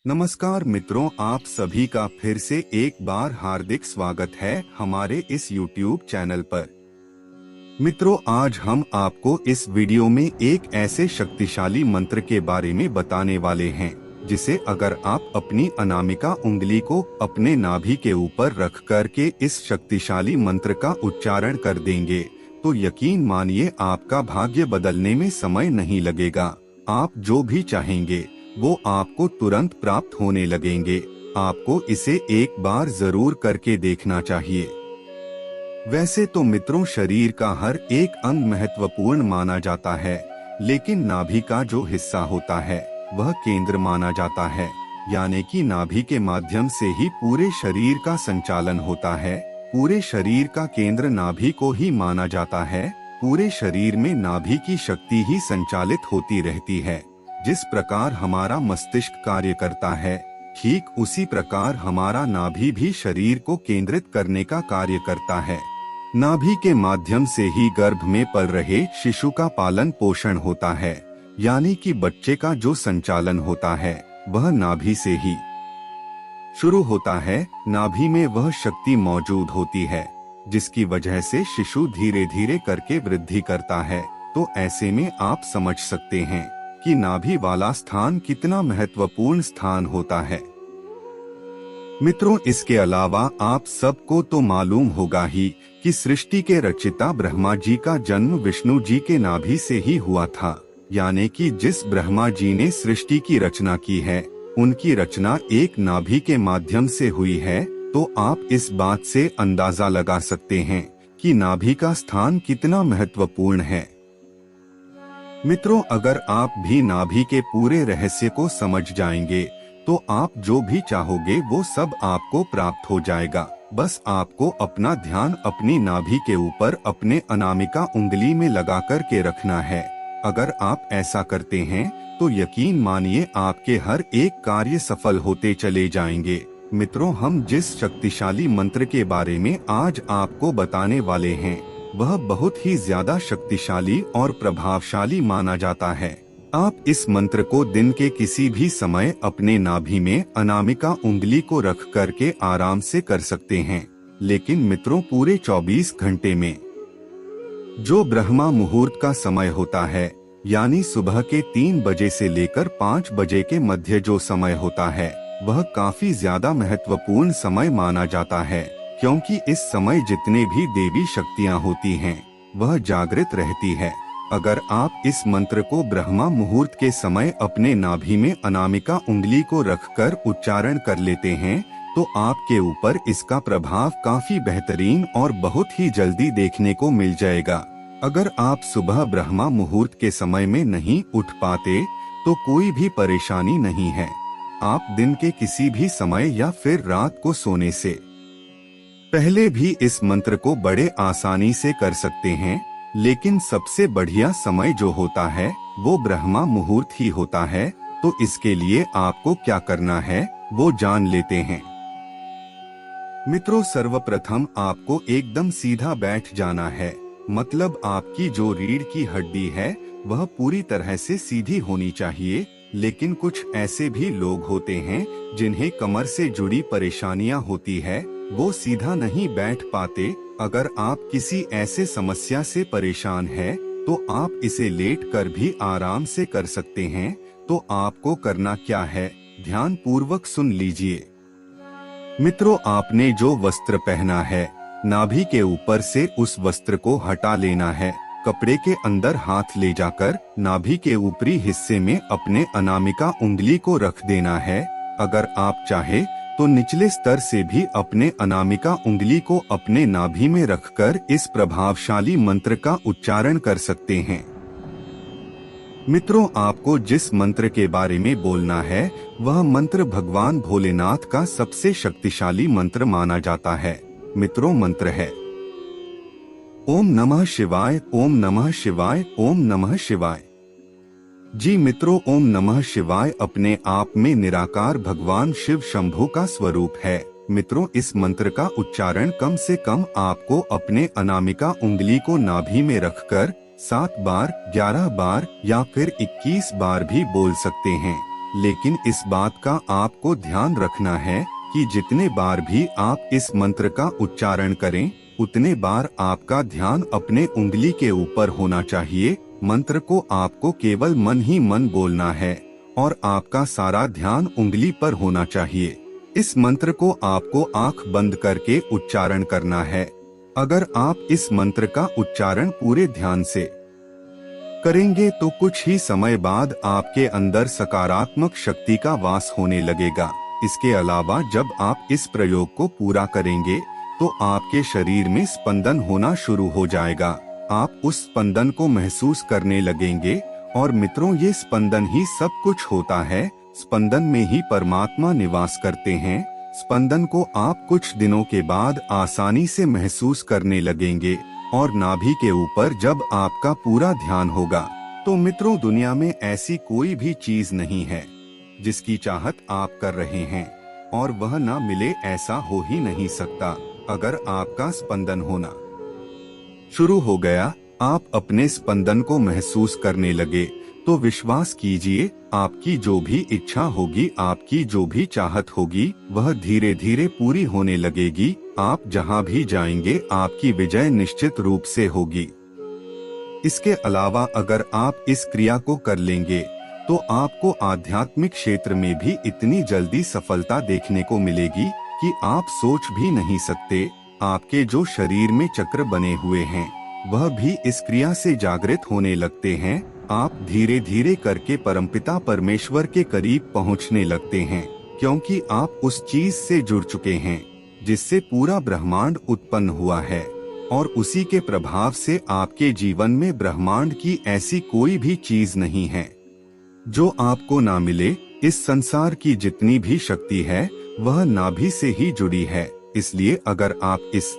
नमस्कार मित्रों, आप सभी का फिर से एक बार हार्दिक स्वागत है हमारे इस YouTube चैनल पर। मित्रों, आज हम आपको इस वीडियो में एक ऐसे शक्तिशाली मंत्र के बारे में बताने वाले हैं जिसे अगर आप अपनी अनामिका उंगली को अपने नाभि के ऊपर रख कर के इस शक्तिशाली मंत्र का उच्चारण कर देंगे तो यकीन मानिए आपका भाग्य बदलने में समय नहीं लगेगा। आप जो भी चाहेंगे वो आपको तुरंत प्राप्त होने लगेंगे। आपको इसे एक बार जरूर करके देखना चाहिए। वैसे तो मित्रों, शरीर का हर एक अंग महत्वपूर्ण माना जाता है, लेकिन नाभि का जो हिस्सा होता है वह केंद्र माना जाता है। यानी कि नाभि के माध्यम से ही पूरे शरीर का संचालन होता है। पूरे शरीर का केंद्र नाभि को ही माना जाता है। पूरे शरीर में नाभि की शक्ति ही संचालित होती रहती है। जिस प्रकार हमारा मस्तिष्क कार्य करता है, ठीक उसी प्रकार हमारा नाभि भी शरीर को केंद्रित करने का कार्य करता है। नाभि के माध्यम से ही गर्भ में पल रहे शिशु का पालन पोषण होता है। यानी कि बच्चे का जो संचालन होता है वह नाभि से ही शुरू होता है। नाभि में वह शक्ति मौजूद होती है जिसकी वजह से शिशु धीरे धीरे करके वृद्धि करता है। तो ऐसे में आप समझ सकते हैं कि नाभि वाला स्थान कितना महत्वपूर्ण स्थान होता है। मित्रों, इसके अलावा आप सबको तो मालूम होगा ही कि सृष्टि के रचिता ब्रह्मा जी का जन्म विष्णु जी के नाभि से ही हुआ था। यानी कि जिस ब्रह्मा जी ने सृष्टि की रचना की है, उनकी रचना एक नाभि के माध्यम से हुई है। तो आप इस बात से अंदाजा लगा सकते हैं कि नाभि का स्थान कितना महत्वपूर्ण है। मित्रों, अगर आप भी नाभि के पूरे रहस्य को समझ जाएंगे तो आप जो भी चाहोगे वो सब आपको प्राप्त हो जाएगा। बस आपको अपना ध्यान अपनी नाभि के ऊपर अपने अनामिका उंगली में लगा कर के रखना है। अगर आप ऐसा करते हैं तो यकीन मानिए आपके हर एक कार्य सफल होते चले जाएंगे। मित्रों, हम जिस शक्तिशाली मंत्र के बारे में आज आपको बताने वाले हैं वह बहुत ही ज्यादा शक्तिशाली और प्रभावशाली माना जाता है। आप इस मंत्र को दिन के किसी भी समय अपने नाभि में अनामिका उंगली को रख करके आराम से कर सकते हैं। लेकिन मित्रों, पूरे 24 घंटे में जो ब्रह्मा मुहूर्त का समय होता है, यानी सुबह के 3 बजे से लेकर 5 बजे के मध्य जो समय होता है वह काफी ज्यादा महत्वपूर्ण समय माना जाता है। क्योंकि इस समय जितने भी देवी शक्तियां होती हैं वह जागृत रहती है। अगर आप इस मंत्र को ब्रह्मा मुहूर्त के समय अपने नाभि में अनामिका उंगली को रखकर उच्चारण कर लेते हैं तो आपके ऊपर इसका प्रभाव काफी बेहतरीन और बहुत ही जल्दी देखने को मिल जाएगा। अगर आप सुबह ब्रह्मा मुहूर्त के समय में नहीं उठ पाते तो कोई भी परेशानी नहीं है। आप दिन के किसी भी समय या फिर रात को सोने से पहले भी इस मंत्र को बड़े आसानी से कर सकते हैं। लेकिन सबसे बढ़िया समय जो होता है वो ब्रह्मा मुहूर्त ही होता है। तो इसके लिए आपको क्या करना है वो जान लेते हैं। मित्रों, सर्वप्रथम आपको एकदम सीधा बैठ जाना है। मतलब आपकी जो रीढ़ की हड्डी है वह पूरी तरह से सीधी होनी चाहिए। लेकिन कुछ ऐसे भी लोग होते हैं जिन्हें कमर से जुड़ी परेशानियां होती है, वो सीधा नहीं बैठ पाते। अगर आप किसी ऐसे समस्या से परेशान हैं, तो आप इसे लेट कर भी आराम से कर सकते हैं। तो आपको करना क्या है, ध्यान पूर्वक सुन लीजिए। मित्रों, आपने जो वस्त्र पहना है, नाभि के ऊपर से उस वस्त्र को हटा लेना है। कपड़े के अंदर हाथ ले जाकर नाभि के ऊपरी हिस्से में अपने अनामिका उंगली को रख देना है। अगर आप चाहे तो निचले स्तर से भी अपने अनामिका उंगली को अपने नाभि में रखकर इस प्रभावशाली मंत्र का उच्चारण कर सकते हैं। मित्रों, आपको जिस मंत्र के बारे में बोलना है वह मंत्र भगवान भोलेनाथ का सबसे शक्तिशाली मंत्र माना जाता है। मित्रों, मंत्र है ओम नमः शिवाय, ओम नमः शिवाय, ओम नमः शिवाय। जी मित्रों, ओम नमः शिवाय अपने आप में निराकार भगवान शिव शंभु का स्वरूप है। मित्रों, इस मंत्र का उच्चारण कम से कम आपको अपने अनामिका उंगली को नाभि में रखकर 7 बार, 11 बार या फिर 21 बार भी बोल सकते हैं। लेकिन इस बात का आपको ध्यान रखना है कि जितने बार भी आप इस मंत्र का उच्चारण करें, उतने बार आपका ध्यान अपने उंगली के ऊपर होना चाहिए। मंत्र को आपको केवल मन ही मन बोलना है और आपका सारा ध्यान उंगली पर होना चाहिए। इस मंत्र को आपको आंख बंद करके उच्चारण करना है। अगर आप इस मंत्र का उच्चारण पूरे ध्यान से करेंगे तो कुछ ही समय बाद आपके अंदर सकारात्मक शक्ति का वास होने लगेगा। इसके अलावा जब आप इस प्रयोग को पूरा करेंगे तो आपके शरीर में स्पंदन होना शुरू हो जाएगा। आप उस स्पंदन को महसूस करने लगेंगे और मित्रों, ये स्पंदन ही सब कुछ होता है। स्पंदन में ही परमात्मा निवास करते हैं। स्पंदन को आप कुछ दिनों के बाद आसानी से महसूस करने लगेंगे और नाभि के ऊपर जब आपका पूरा ध्यान होगा तो मित्रों, दुनिया में ऐसी कोई भी चीज नहीं है जिसकी चाहत आप कर रहे हैं और वह ना मिले, ऐसा हो ही नहीं सकता। अगर आपका स्पंदन होना शुरू हो गया, आप अपने स्पंदन को महसूस करने लगे, तो विश्वास कीजिए, आपकी जो भी इच्छा होगी, आपकी जो भी चाहत होगी, वह धीरे धीरे पूरी होने लगेगी। आप जहां भी जाएंगे आपकी विजय निश्चित रूप से होगी। इसके अलावा अगर आप इस क्रिया को कर लेंगे तो आपको आध्यात्मिक क्षेत्र में भी इतनी जल्दी सफलता देखने को मिलेगी कि आप सोच भी नहीं सकते। आपके जो शरीर में चक्र बने हुए हैं वह भी इस क्रिया से जागृत होने लगते हैं। आप धीरे धीरे करके परमपिता परमेश्वर के करीब पहुंचने लगते हैं, क्योंकि आप उस चीज से जुड़ चुके हैं जिससे पूरा ब्रह्मांड उत्पन्न हुआ है और उसी के प्रभाव से आपके जीवन में ब्रह्मांड की ऐसी कोई भी चीज नहीं है जो आपको ना मिले। इस संसार की जितनी भी शक्ति है वह नाभि से ही जुड़ी है। इसलिए अगर आप इस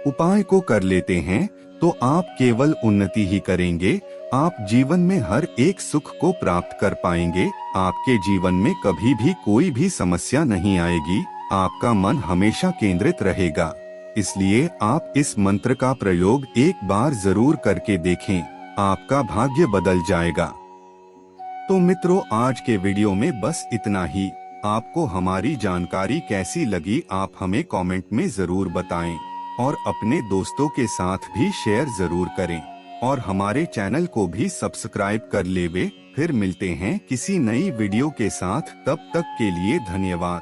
उपाय को कर लेते हैं तो आप केवल उन्नति ही करेंगे। आप जीवन में हर एक सुख को प्राप्त कर पाएंगे। आपके जीवन में कभी भी कोई भी समस्या नहीं आएगी। आपका मन हमेशा केंद्रित रहेगा। इसलिए आप इस मंत्र का प्रयोग एक बार जरूर करके देखें, आपका भाग्य बदल जाएगा। तो मित्रों, आज के वीडियो में बस इतना ही। आपको हमारी जानकारी कैसी लगी आप हमें कमेंट में जरूर बताएं और अपने दोस्तों के साथ भी शेयर जरूर करें और हमारे चैनल को भी सब्सक्राइब कर लेवे। फिर मिलते हैं किसी नई वीडियो के साथ, तब तक के लिए धन्यवाद।